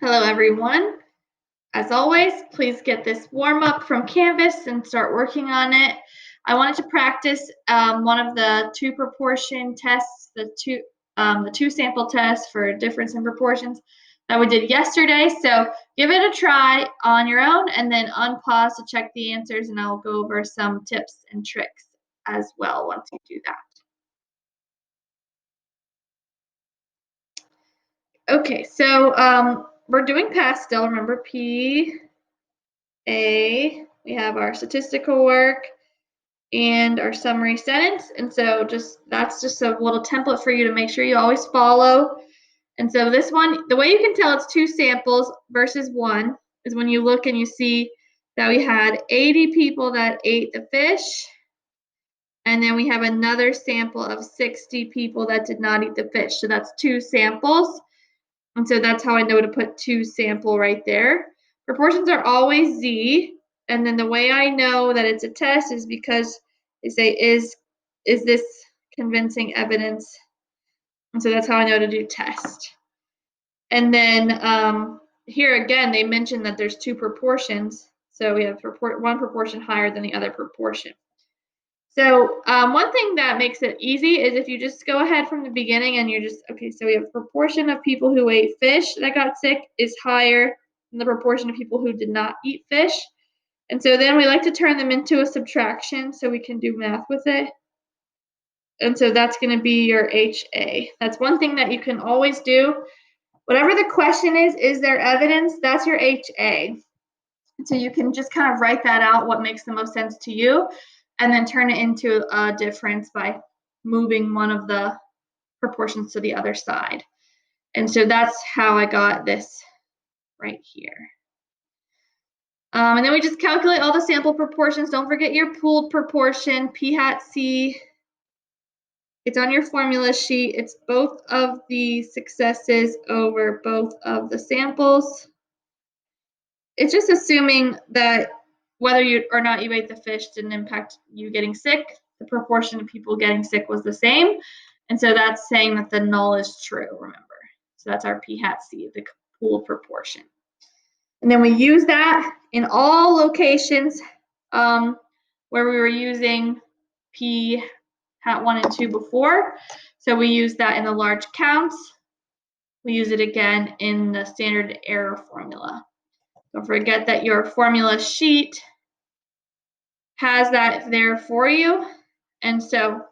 Hello, everyone. As always, please get this warm up from Canvas and start working on it. I wanted to practice one of the two proportion tests, the two sample tests for difference in proportions that we did yesterday. So give it a try on your own and then unpause to check the answers, and I'll go over some tips and tricks as well once you do that. Okay, so we're doing past still. Remember P, A, we have our statistical work and our summary sentence. And so that's just a little template for you to make sure you always follow. And so this one, the way you can tell it's two samples versus one is when you look and you see that we had 80 people that ate the fish, and then we have another sample of 60 people that did not eat the fish. So that's two samples. And so that's how I know to put two sample right there. Proportions are always Z. And then the way I know that it's a test is because they say, is this convincing evidence? And so that's how I know to do test. And then here again, they mentioned that there's two proportions. So we have one proportion higher than the other proportion. So one thing that makes it easy is if you just go ahead from the beginning and you're just, okay, so we have proportion of people who ate fish that got sick is higher than the proportion of people who did not eat fish. And so then we like to turn them into a subtraction so we can do math with it. And so that's going to be your HA. That's one thing that you can always do. Whatever the question is there evidence? That's your HA. So you can just kind of write that out, what makes the most sense to you, and then turn it into a difference by moving one of the proportions to the other side. And so that's how I got this right here. And then we just calculate all the sample proportions. Don't forget your pooled proportion, P hat C. It's on your formula sheet. It's both of the successes over both of the samples. It's just assuming that whether you or not you ate the fish didn't impact you getting sick. The proportion of people getting sick was the same. And so that's saying that the null is true, remember. So that's our P hat C, the pooled proportion. And then we use that in all locations where we were using P hat 1 and 2 before. So we use that in the large counts. We use it again in the standard error formula. Don't forget that your formula sheet has that there for you. And so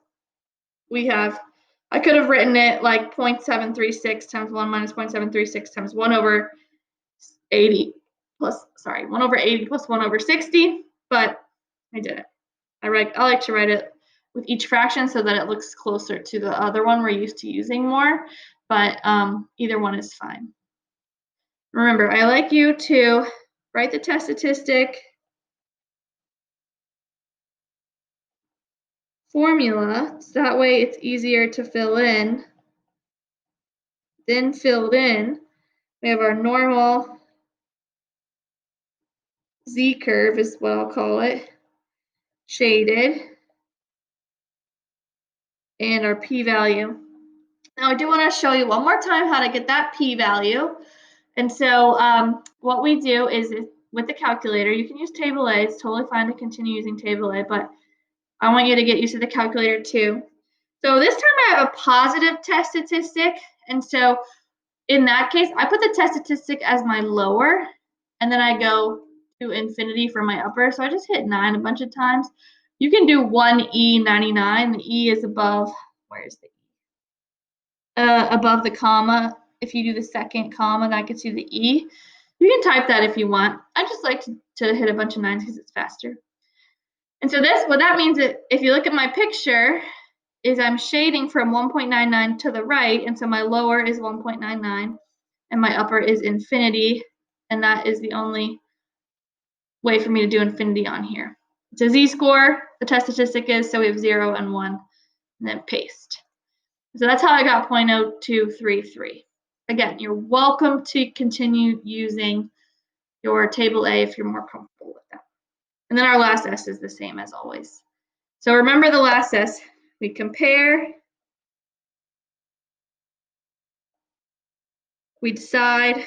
we have, I could have written it like 0.736 times 1 minus 0.736 times 1 over 80 plus, 1 over 80 plus 1 over 60, but I didn't. I like to write it with each fraction so that it looks closer to the other one we're used to using more, but either one is fine. Remember, I like you to write the test statistic formula, so that way it's easier to fill in. Then filled in, we have our normal z-curve is what I'll call it, shaded, and our p-value. Now I do want to show you one more time how to get that p-value. And so what we do is with the calculator, you can use table A. It's totally fine to continue using table A, but I want you to get used to the calculator too. So this time I have a positive test statistic. And so in that case, I put the test statistic as my lower, and then I go to infinity for my upper. So I just hit 9 a bunch of times. You can do 1E99. The E is above, where is the E? Above the comma. If you do the second comma, that gets you the E. You can type that if you want. I just like to hit a bunch of 9s because it's faster. And so what that means is if you look at my picture, is I'm shading from 1.99 to the right, and so my lower is 1.99, and my upper is infinity, and that is the only way for me to do infinity on here. It's a z-score, the test statistic is, so we have 0 and 1, and then paste. So that's how I got 0.0233. Again, you're welcome to continue using your table A if you're more comfortable with that. And then our last S is the same as always. So remember the last S, we compare, we decide,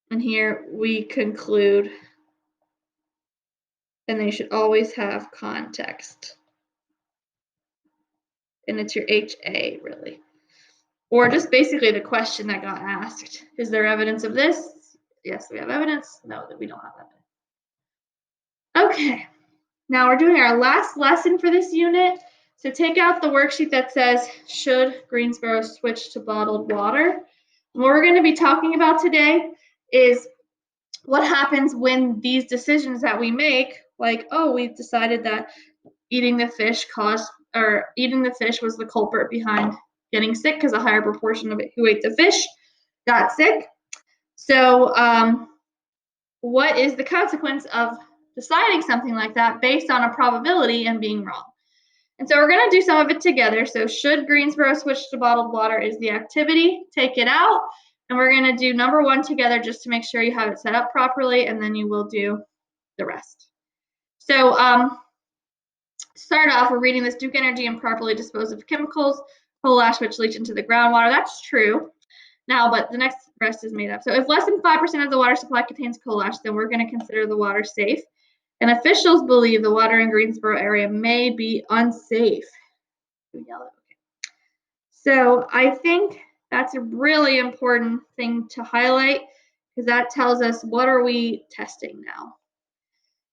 And here we conclude. And they should always have context. And it's your HA, really. Or just basically the question that got asked. Is there evidence of this? Yes, we have evidence. No, that we don't have evidence. Okay, now we're doing our last lesson for this unit. So take out the worksheet that says, should Greensboro switch to bottled water? What we're going to be talking about today is what happens when these decisions that we make, like, oh, we've decided that eating the fish was the culprit behind getting sick because a higher proportion of it who ate the fish got sick. So what is the consequence of deciding something like that based on a probability and being wrong? And so we're going to do some of it together. So should Greensboro switch to bottled water is the activity. Take it out. And we're going to do number 1 together just to make sure you have it set up properly, and then you will do the rest. So start off, we're reading this Duke Energy improperly disposed of chemicals, coal ash which leach into the groundwater. That's true. Now, but the next rest is made up. So if less than 5% of the water supply contains coal ash, then we're going to consider the water safe. And officials believe the water in Greensboro area may be unsafe. Yellow. Okay. So I think that's a really important thing to highlight because that tells us what are we testing now.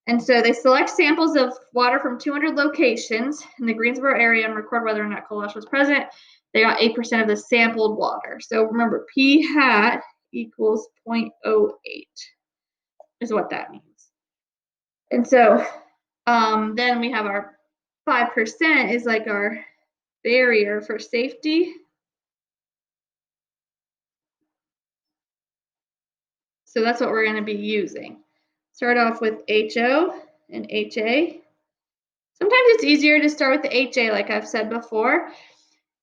And so they select samples of water from 200 locations in the Greensboro area and record whether or not coal ash was present. They got 8% of the sampled water. So remember, p hat equals 0.08 is what that means. And so then we have our 5% is like our barrier for safety. So that's what we're going to be using. Start off with HO and HA. Sometimes it's easier to start with the HA, like I've said before.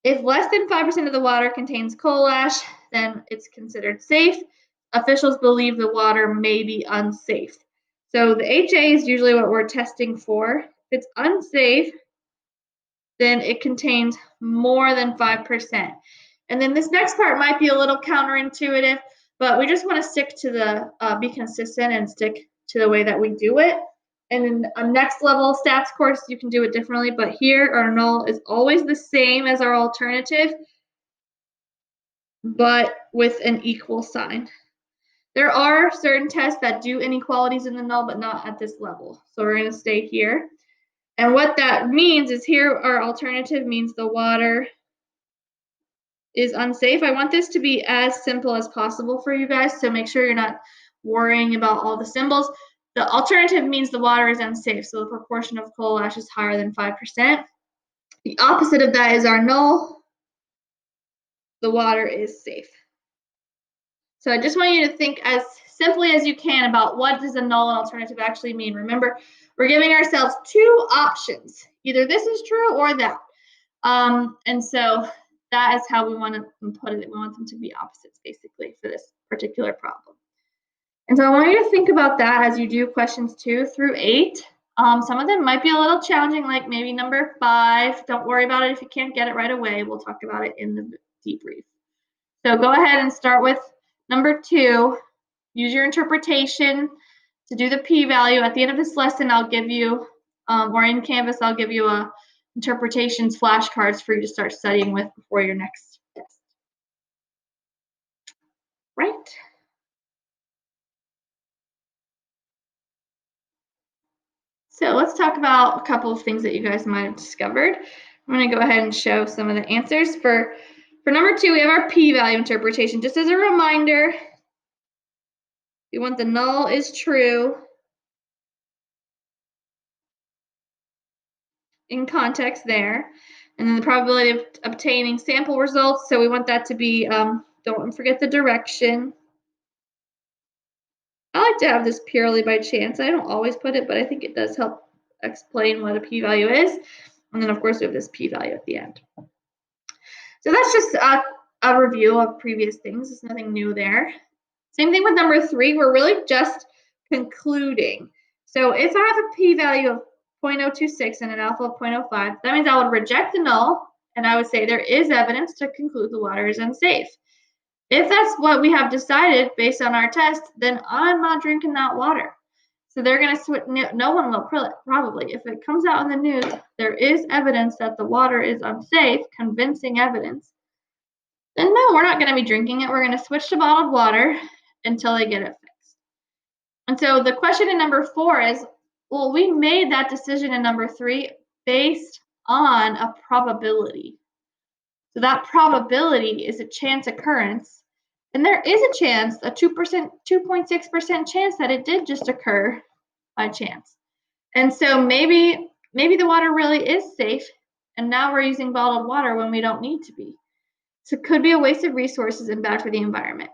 If less than 5% of the water contains coal ash, then it's considered safe. Officials believe the water may be unsafe. So the HA is usually what we're testing for. If it's unsafe, then it contains more than 5%. And then this next part might be a little counterintuitive, but we just want to stick to the, be consistent and stick to the way that we do it. And in a next level stats course, you can do it differently, but here our null is always the same as our alternative, but with an equal sign. There are certain tests that do inequalities in the null, but not at this level. So we're going to stay here. And what that means is here our alternative means the water is unsafe. I want this to be as simple as possible for you guys, so make sure you're not worrying about all the symbols. The alternative means the water is unsafe, so the proportion of coal ash is higher than 5%. The opposite of that is our null. The water is safe. So I just want you to think as simply as you can about what does a null and alternative actually mean. Remember, we're giving ourselves 2 options. Either this is true or that. And so that is how we want to put it. We want them to be opposites, basically, for this particular problem. And so I want you to think about that as you do questions 2 through 8. Some of them might be a little challenging, like maybe number 5. Don't worry about it if you can't get it right away. We'll talk about it in the debrief. So go ahead and start with number 2. Use your interpretation to do the p-value. At the end of this lesson, I'll give you, or in Canvas, I'll give you a interpretations flashcards for you to start studying with before your next test. Right? So let's talk about a couple of things that you guys might have discovered. I'm going to go ahead and show some of the answers. For number 2, we have our p-value interpretation. Just as a reminder, we want the null is true in context there. And then the probability of obtaining sample results. So we want that to be, don't forget the direction. I like to have this purely by chance. I don't always put it, but I think it does help explain what a p-value is. And then, of course, we have this p-value at the end. So that's just a review of previous things. There's nothing new there. Same thing with number 3. We're really just concluding. So if I have a p-value of 0.026 and an alpha of 0.05, that means I would reject the null, and I would say there is evidence to conclude the water is unsafe. If that's what we have decided based on our test, then I'm not drinking that water. So they're going to switch. No one will probably. If it comes out in the news, there is evidence that the water is unsafe, convincing evidence, then no, we're not going to be drinking it. We're going to switch to bottled water until they get it fixed. And so the question in number 4 is, well, we made that decision in number 3 based on a probability. So that probability is a chance occurrence. And there is a chance, a 2.6% chance that it did just occur by chance. And so maybe the water really is safe, and now we're using bottled water when we don't need to be. So it could be a waste of resources and bad for the environment.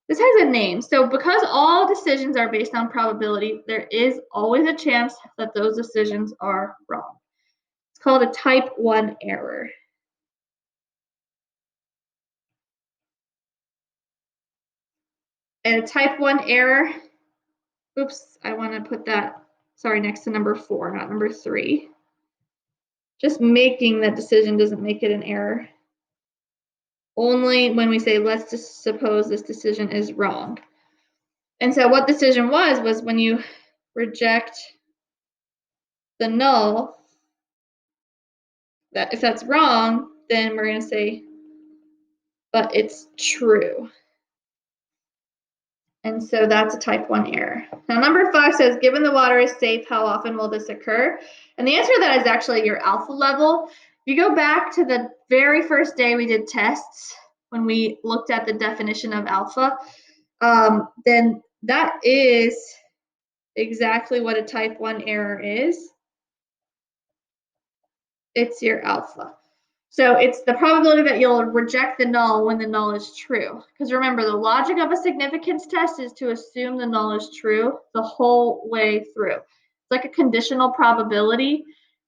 This has a name. So because all decisions are based on probability, there is always a chance that those decisions are wrong. It's called a type 1 error. And a type 1 error, oops, I want to put that, next to number 4, not number 3. Just making that decision doesn't make it an error. Only when we say, let's just suppose this decision is wrong. And so what decision was when you reject the null, that if that's wrong, then we're going to say, but it's true. And so that's a type 1 error. Now, number 5 says, given the water is safe, how often will this occur? And the answer to that is actually your alpha level. If you go back to the very first day we did tests, when we looked at the definition of alpha, then that is exactly what a type 1 error is. It's your alpha. So it's the probability that you'll reject the null when the null is true. Because remember, the logic of a significance test is to assume the null is true the whole way through. It's like a conditional probability,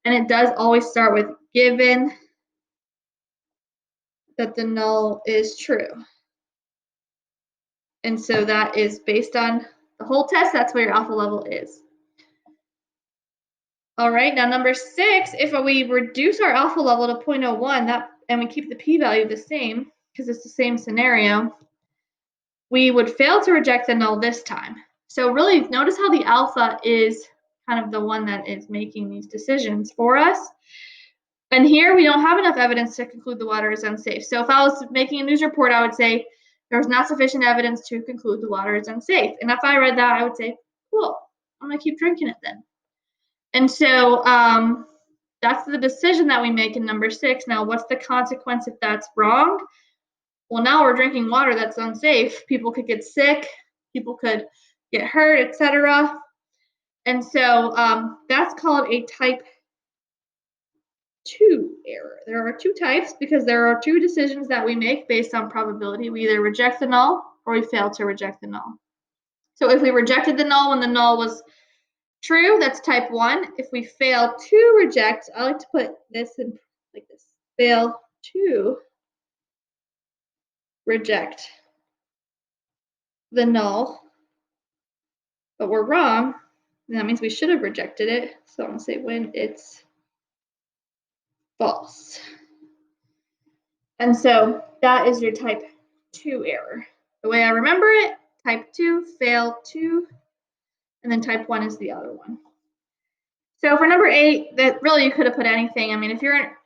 and it does always start with given that the null is true. And so that is based on the whole test. That's where your alpha level is. All right, now number 6, if we reduce our alpha level to 0.01 and we keep the p-value the same, because it's the same scenario, we would fail to reject the null this time. So really, notice how the alpha is kind of the one that is making these decisions for us. And here we don't have enough evidence to conclude the water is unsafe. So if I was making a news report, I would say there's not sufficient evidence to conclude the water is unsafe. And if I read that, I would say, cool, I'm going to keep drinking it then. And so that's the decision that we make in number 6. Now, what's the consequence if that's wrong? Well, now we're drinking water that's unsafe. People could get sick, people could get hurt, etc. And so that's called a type 2 error. There are 2 types because there are 2 decisions that we make based on probability. We either reject the null or we fail to reject the null. So if we rejected the null when the null was true, that's type 1. If we fail to reject, I like to put this in like this, fail to reject the null, but we're wrong, and that means we should have rejected it. So I'm going to say when it's false. And so that is your type 2 error. The way I remember it, type 2, fail to, and then type 1 is the other one. So for number 8, that really you could have put anything. I mean, if you're,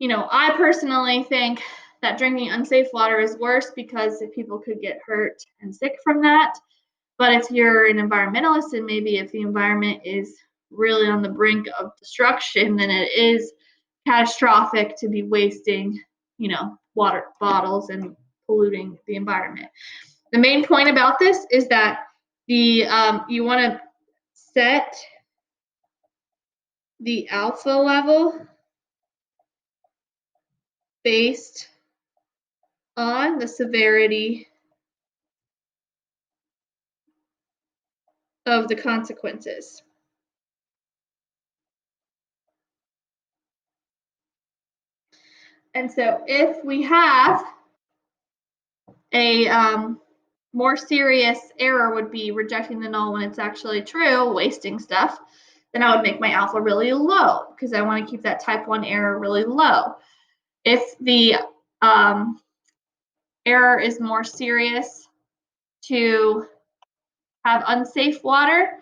I personally think that drinking unsafe water is worse because people could get hurt and sick from that. But if you're an environmentalist, and maybe if the environment is really on the brink of destruction, then it is catastrophic to be wasting, water bottles and polluting the environment. The main point about this is that you want to set the alpha level based on the severity of the consequences. And so if we have a more serious error would be rejecting the null when it's actually true, wasting stuff, then I would make my alpha really low because I want to keep that type 1 error really low. If the error is more serious to have unsafe water,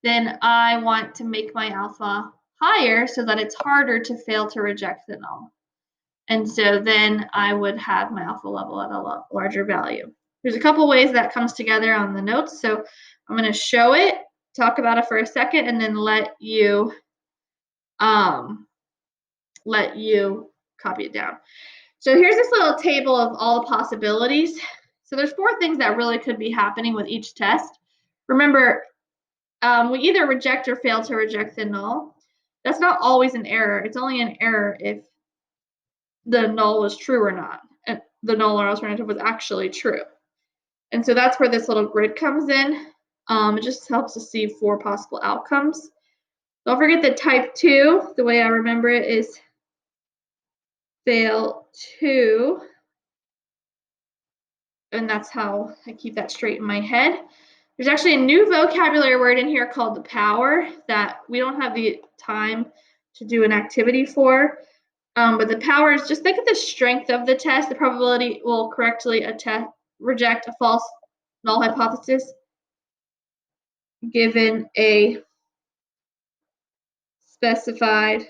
then I want to make my alpha higher so that it's harder to fail to reject the null. And so then I would have my alpha level at a larger value. There's a couple ways that comes together on the notes. So I'm going to show it, talk about it for a second, and then let you copy it down. So here's this little table of all the possibilities. So there's 4 things that really could be happening with each test. Remember, we either reject or fail to reject the null. That's not always an error. It's only an error if the null was true or not, and the null or alternative was actually true. And so that's where this little grid comes in. It just helps us see 4 possible outcomes. Don't forget that type 2, the way I remember it, is fail to, and that's how I keep that straight in my head. There's actually a new vocabulary word in here called the power that we don't have the time to do an activity for. But the power is just think of the strength of the test. The probability will correctly reject a false null hypothesis given a specified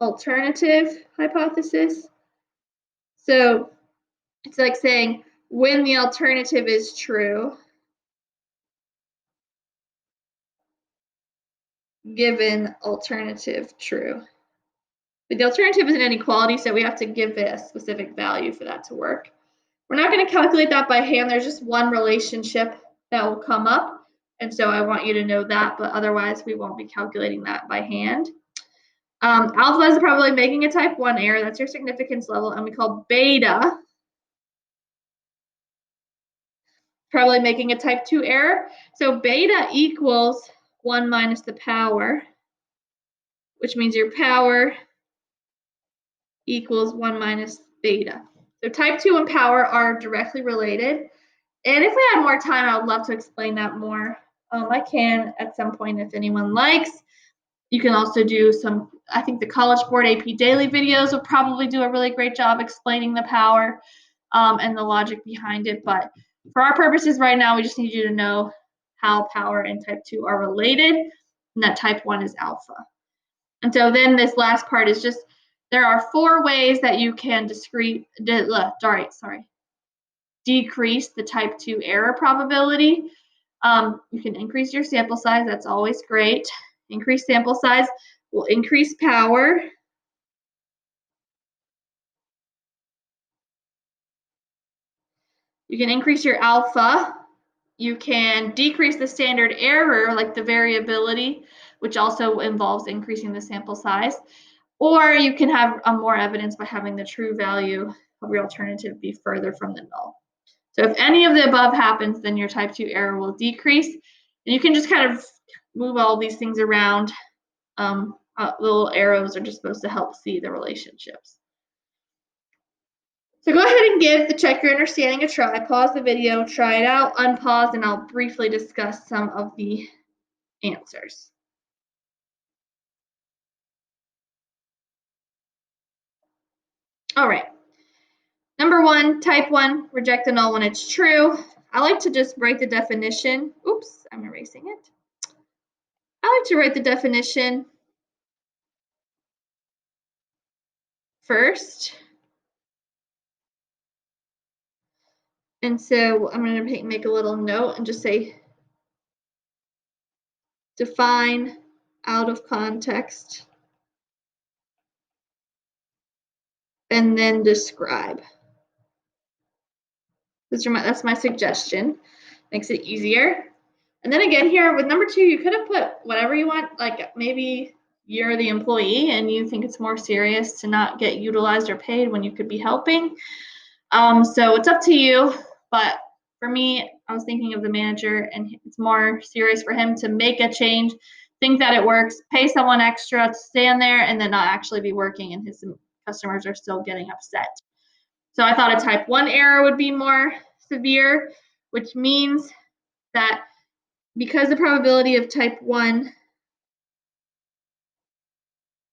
alternative hypothesis. So it's like saying when the alternative is true, given alternative true. But the alternative is an inequality, so we have to give it a specific value for that to work. We're not going to calculate that by hand. There's just one relationship that will come up. And so I want you to know that, but otherwise we won't be calculating that by hand. Alpha is probably making a type 1 error. That's your significance level. And we call beta probably making a type 2 error. So beta equals 1 minus the power, which means your power equals 1 minus beta. So type 2 and power are directly related. And if we had more time, I would love to explain that more. I can at some point if anyone likes. You can also do some, I think the College Board AP Daily videos will probably do a really great job explaining the power and the logic behind it. But for our purposes right now, we just need you to know how power and type 2 are related, and that type 1 is alpha. And so then this last part is just, there are 4 ways that you can decrease the type 2 error probability. You can increase your sample size. That's always great. Increase sample size will increase power. You can increase your alpha. You can decrease the standard error, like the variability, which also involves increasing the sample size. Or you can have more evidence by having the true value of your alternative be further from the null. So if any of the above happens, then your type 2 error will decrease. And you can just kind of move all these things around. Little arrows are just supposed to help see the relationships. So go ahead and give the Check Your Understanding a try. Pause the video, try it out, unpause, and I'll briefly discuss some of the answers. All right. Number 1, type 1, reject the null when it's true. I like to just write the definition. Oops, I'm erasing it. I like to write the definition first. And so I'm going to make a little note and just say define out of context and then describe. That's my suggestion. Makes it easier. And then again here with number 2, you could have put whatever you want, like maybe you're the employee and you think it's more serious to not get utilized or paid when you could be helping. So it's up to you, but for me, I was thinking of the manager and it's more serious for him to make a change, think that it works, pay someone extra to stand there and then not actually be working and his customers are still getting upset. So I thought a type 1 error would be more severe, which means that because the probability of type 1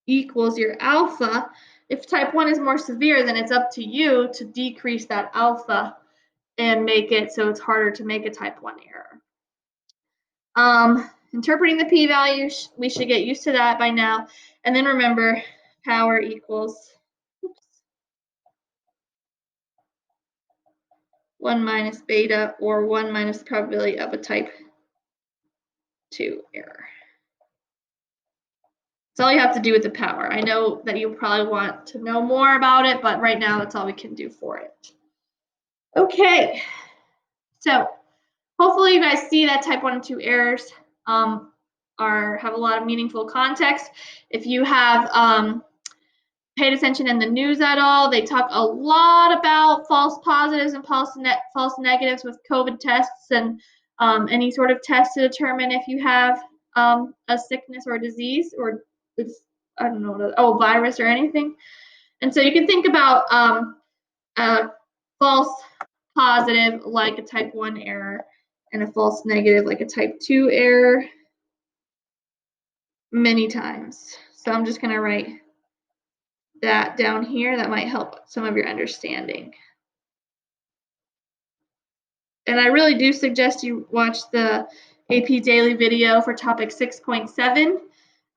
equals your alpha, If type 1 is more severe, then it's up to you to decrease that alpha and make it so it's harder to make a type 1 error. Interpreting the p-value, we should get used to that by now. And then remember, power equals 1 minus beta, or 1 minus the probability of a type 2 error. That's all you have to do with the power. I know that you probably want to know more about it, but right now that's all we can do for it. Okay, so hopefully you guys see that type 1 and 2 errors have a lot of meaningful context. If you have paid attention in the news at all, they talk a lot about false positives and false negatives with COVID tests and any sort of test to determine if you have a sickness or disease, or it's, I don't know, virus or anything. And so you can think about a false positive like a type 1 error and a false negative like a type 2 error many times. So I'm just going to write that down here. That might help some of your understanding. And I really do suggest you watch the AP Daily video for topic 6.7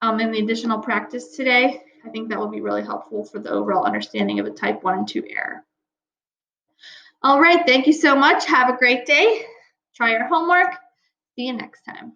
and the additional practice today. I think that will be really helpful for the overall understanding of a type 1 and 2 error. All right, thank you so much. Have a great day. Try your homework. See you next time.